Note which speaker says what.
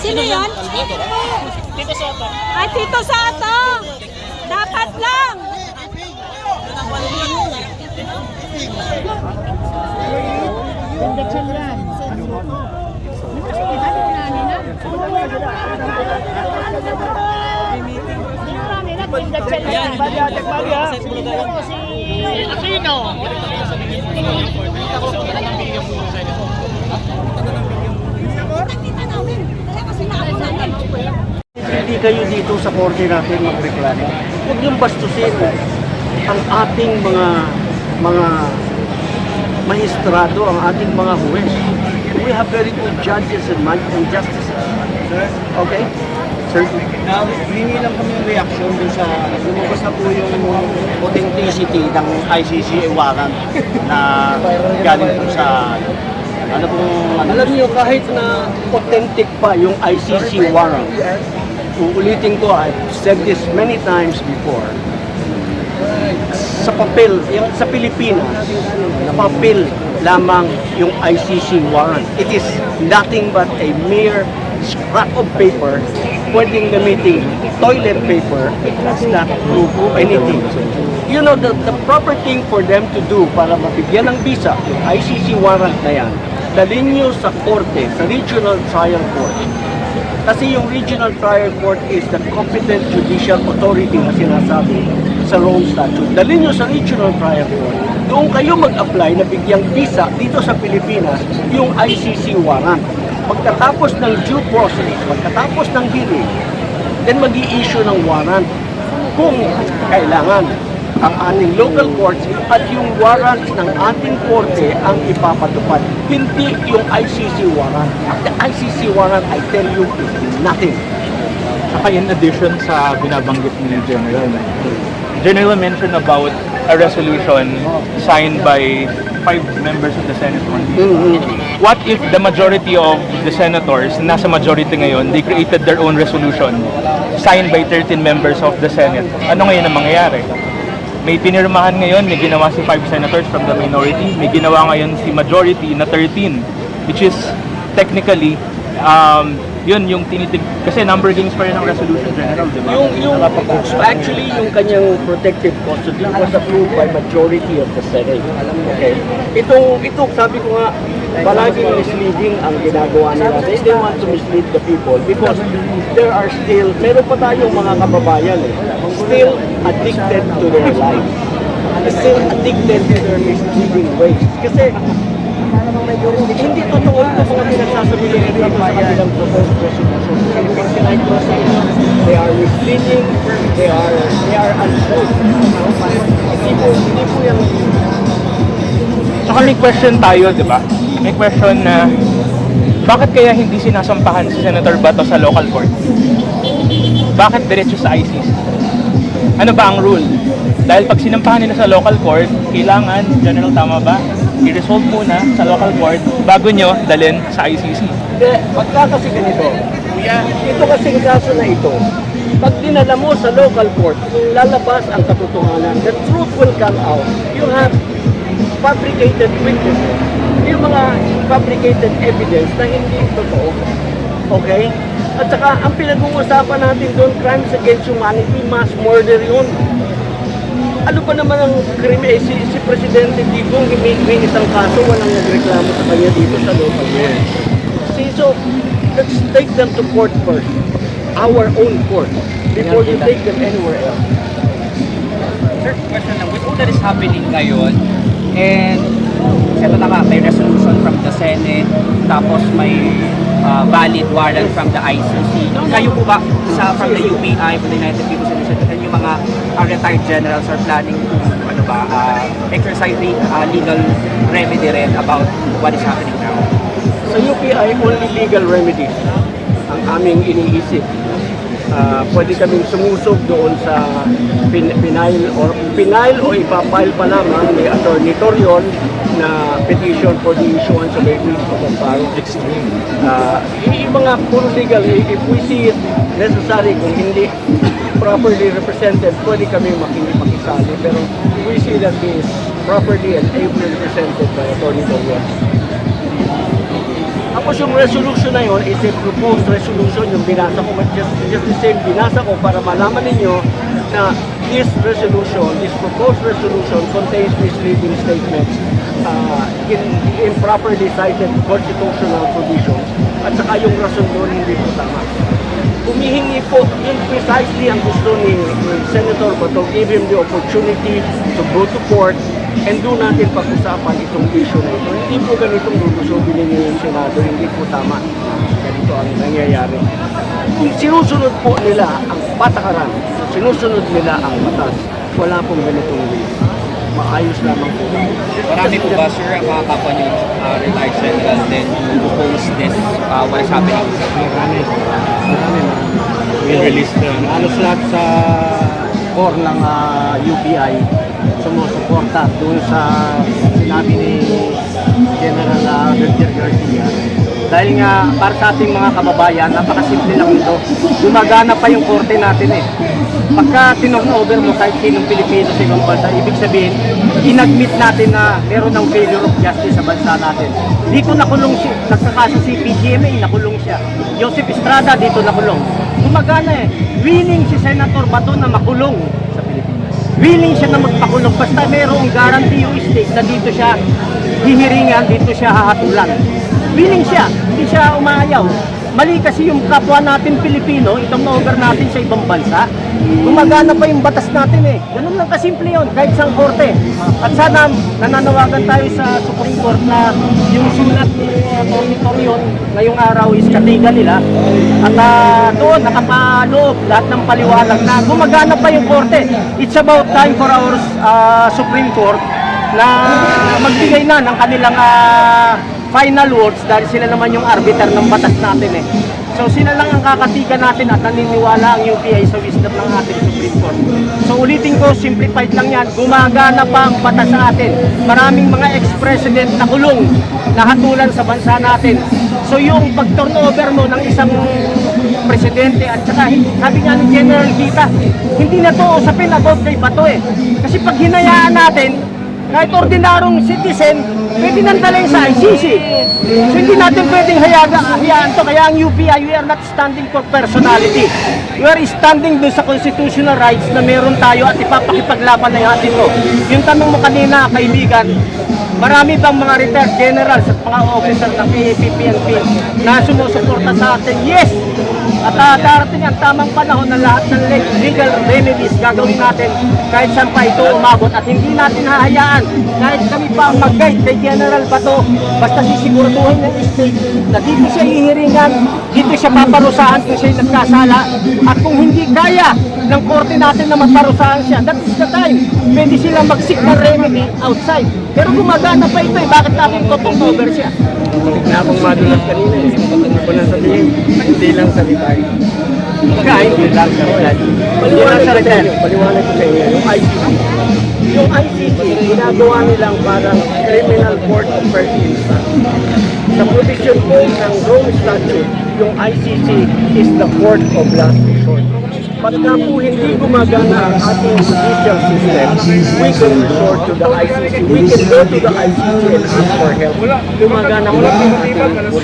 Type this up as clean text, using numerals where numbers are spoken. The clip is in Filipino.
Speaker 1: Sino yun?
Speaker 2: Tito Soto.
Speaker 1: Ay, Tito Soto! Dapat lang!
Speaker 3: Hindi kayo dito sa korte natin magreklamo. Huwag niyong bastusin ang ating mga maestrado, ang ating mga huwes. We have very good judges and justices. Okay? Sir?
Speaker 4: Hingi lang kami ng reaction dun sa lumabas na po yung authenticity ng ICC warrant na galing po sa ano pong
Speaker 3: Alam niyo, kahit na authentic pa yung ICC warrant, uulitin ko, I've said this many times before, sa papel, sa Pilipinas, papel lamang yung ICC warrant. It is nothing but a mere scrap of paper, pwedeng gamitin toilet paper. It does not prove anything. You know, the proper thing for them to do para mabigyan ng visa, yung ICC warrant na yan, dalhin nyo sa korte, sa regional trial court. Kasi yung regional trial court is the competent judicial authority na sinasabi sa Rome Statute. Dalhin nyo sa regional trial court. Doon kayo mag-apply na bigyang visa dito sa Pilipinas yung ICC warrant. Pagkatapos ng due process, pagkatapos ng hearing, then mag-i-issue ng warrant kung kailangan ang ating local courts at yung warrant ng ating korte ang ipapatupad. Hindi yung ICC warrant. The ICC warrant, I tell you, is nothing.
Speaker 2: Saka in addition sa binabanggit ni General mentioned about a resolution signed by 5 members of the Senate only. What if the majority of the senators, nasa majority ngayon, they created their own resolution signed by 13 members of the Senate? Ano ngayon ang mangyayari? May pinirmahan ngayon, may ginawa si 5 senators from the minority, may ginawa ngayon si majority na 13, which is technically, yun yung tinitig, kasi number games pa rin ang resolution, General, di ba?
Speaker 3: Actually, yung kanyang protective custody was approved by majority of the Senate. Okay? Ito, sabi ko nga, palaging misleading ang ginagawa nila. They want to mislead the people because there are still, meron pa tayong mga kababayan still addicted to their life. Still addicted to their misleading ways. Kasi, hindi totoo ito mga pinagsasabi nila sa kanilang proposed resolution. They are misleading, they are untrue. Hindi po yan.
Speaker 2: Saka may question tayo, di ba? May question na, bakit kaya hindi sinasampahan si Senator Bato sa local court? Bakit diretso sa ICC? Ano ba ang rule? Dahil pag sinampahan nila sa local court, kailangan, General, tama ba? I-resolve muna sa local court bago nyo dalhin sa ICC.
Speaker 3: Hindi, pagka kasi ganito, ito kasi kaso na ito, pag dinala mo sa local court, lalabas ang katotohanan. The truth will come out. You have fabricated witnesses. Yung mga fabricated evidence na hindi totoo. Okay? At saka, ang pinag-uusapan natin doon, crimes against humanity, mass murder yun. Ano pa naman ang krimi? Si Presidente Digong, may isang kaso, walang nagreklamo sa kanya dito sa local court. So, let's take them to court first. Our own court. Before you take them anywhere else.
Speaker 5: Sir, question lang. With all that is happening ngayon, and eto na nga, may resolution from the Senate, tapos may valid warrant from the ICC. Kayo po ba from the UPI, from the United People's Initiative, and yung mga retired generals are planning to exercise legal remedy rin about what is happening now?
Speaker 3: Sa UPI, only legal remedies ang aming iniisip. Pwede kaming sumusog doon sa pinail o ipapile pa lamang ni Attorney Torion na petition for the issuance of a writ of amparo. Yung mga puro legal, if we see it necessary, kung hindi properly represented, pwede kami makisali. Pero we see that he is properly and ably represented by Attorney Torion.
Speaker 5: Ako
Speaker 3: Tapos yung resolution na yun is a proposed resolution, yung binasa ko, just the same binasa ko para malaman ninyo na this resolution, this proposed resolution contains misleading statements, improperly cited constitutional provisions, at saka yung rason doon hindi po tama. Humihingi po, yun precisely ang gusto ni Senator Bato, give him the opportunity to go to court and doon natin pag-usapan itong issue na ito. Hindi po ganitong lulusubin ninyo yung Senado, hindi po tama. Ganito ang nangyayari. Kung sinusunod po nila ang patakaran, sinusunod nila ang batas, wala pong ganitong way. Maayos lamang po.
Speaker 5: Marami po ba, sir, ang mga kapwa niyo, retired general din who oppose this, what is happening?
Speaker 3: Marami.
Speaker 2: Will release the
Speaker 3: Halos lahat sa core ng UBI sumusuporta doon sa sinabi ni General Javier Garcia. Dahil nga para sa ating mga kababayan, napakasimple lang ito. Gumagana pa yung korte natin eh. Pagka tinurnover mo kahit sinong Pilipino sa ibang bansa, ibig sabihin, inadmit natin na meron ng failure of justice sa bansa natin. Dito nakulong siya, nagkakaso si PGMA, nakulong siya. Joseph Estrada dito nakulong. Gumagana eh. Willing si Senator Bato na makulong sa Pilipinas. Willing siya na magpakulong basta merong guarantee yung state na dito siya hihiringan, dito siya hahatulan. Willing siya, hindi siya umayaw. Mali kasi yung kapwa natin Pilipino, itong na-over natin sa ibang bansa, gumagana pa yung batas natin eh. Ganun lang kasimple yun, kahit sa korte. At sana nananawagan tayo sa Supreme Court na yung sulat ni Atty. Torion ngayong araw is katigan nila. At doon nakapaloob lahat ng paliwanag na gumagana pa yung korte. It's about time for our Supreme Court na magbigay na ng kanilang final words dahil sila naman yung arbiter ng batas natin eh. So sila lang ang kakatigan natin at naniniwala ang UPI sa wisdom ng ating Supreme Court. So ulitin ko, simplified lang yan, gumagana pa ang batas sa atin. Maraming mga ex-president na kulong, nahatulan sa bansa natin. So yung pag-turnover mo ng isang presidente at saka sabi nga ni General Kita, hindi na to usapin about kay Bato eh. Kasi pag hinayaan natin, kahit ordinarong citizen, pwede nang dalhin sa ICC. So hindi natin pwedeng hayaan to. Kaya ang UPI, we are not standing for personality. We are standing dun sa constitutional rights na meron tayo at ipapakipaglaban na natin to. Yung tanong mo kanina, kaibigan, marami bang mga retired generals at mga officer ng PAP, PNP na sumusuporta sa atin? Yes! At darating ang tamang panahon na lahat ng legal remedies gagawin natin kahit saan pa ito umabot at hindi natin hahayaan kahit kami pa ang mag-guide kay General Bato basta sisiguraduhin ng state na dito siya hihiringan, dito siya paparusahan kung siya nagkasala at kung hindi kaya ng korte natin na maparusahan siya, that is the time pwede sila mag-seek ng remedy outside. Pero gumagana pa ito eh, bakit natin tutong-over siya?
Speaker 4: Na akong madulas kanina eh. Ano ko na sabihin, hindi lang salita.
Speaker 3: Kaya hindi lang sa
Speaker 4: Paliwanag ko sa inyo,
Speaker 3: yung ICC, ginagawa nilang parang criminal court of first instance. Sa provision po ng Rome Statute, yung ICC is the court of last resort. Pagka po hindi gumagana ang ating judicial system, we can resort to the ICC. We can go to the ICC and ask for help. Gumagana po.